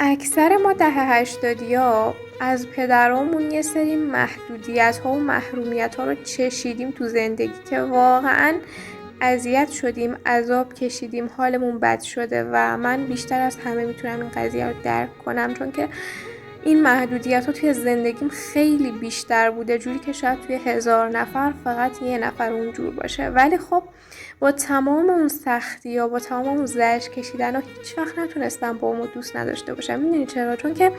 اکثر ما دهه 80 از پدرامون یه سری محدودیت ها و محرومیت ها رو چشیدیم تو زندگی که واقعا اذیت شدیم، عذاب کشیدیم، حالمون بد شده و من بیشتر از همه میتونم این قضیه رو درک کنم، چون که این محدودیت ها توی زندگیم خیلی بیشتر بوده، جوری که شاید توی 1000 نفر فقط یه نفر اونجور باشه. ولی خب با تمام اون سختی ها، با تمام اون زجر کشیدن ها، هیچ وقت نتونستم با اونو دوست نداشته باشم. میدونی چرا؟ چون که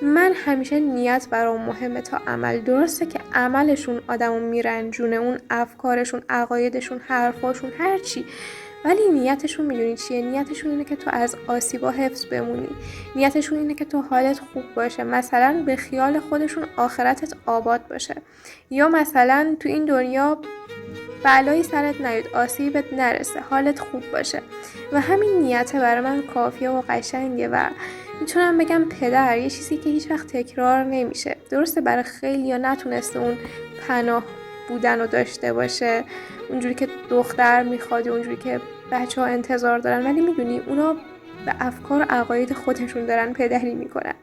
من همیشه نیت برام مهمه تا عمل. درسته که عملشون آدمو میرنجونه، اون افکارشون، عقایدشون، حرفاشون، هر چی، ولی نیتشون میدونی چیه؟ نیتشون اینه که تو از آسیبا حفظ بمونی. نیتشون اینه که تو حالت خوب باشه، مثلا به خیال خودشون آخرتت آباد باشه، یا مثلا تو این دنیا بلایی سرت نیاد، آسیبت نرسه، حالت خوب باشه. و همین نیته برای من کافیه و قشنگه و میتونم بگم پدر یه چیزی که هیچ وقت تکرار نمیشه. درسته برای خیلی یا نتونسته اون پناه بودن رو داشته باشه اونجوری که دختر میخواد، اونجوری که بچه ها انتظار دارن، ولی میدونی اونا به افکار و عقاید خودشون دارن پدری میکنن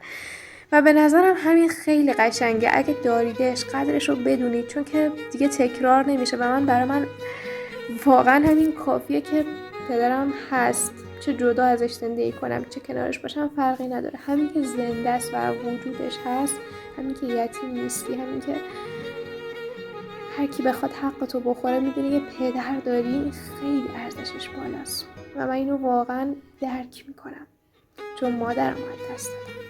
و به نظرم همین خیلی قشنگه. اگه داریدش قدرش رو بدونید، چون که دیگه تکرار نمیشه و برای من واقعا همین کافیه که پدرم هست، چه جدا ازش زندگی کنم چه کنارش باشم فرقی نداره. همین که زنده است و وجودش هست، همین که یتیم نیستی، همین که هر کی بخواد حقتو بخوره میدونه یه پدر داری، خیلی ارزشش بالاست و من اینو واقعا درک میکنم، چون مادرم از دست دادم.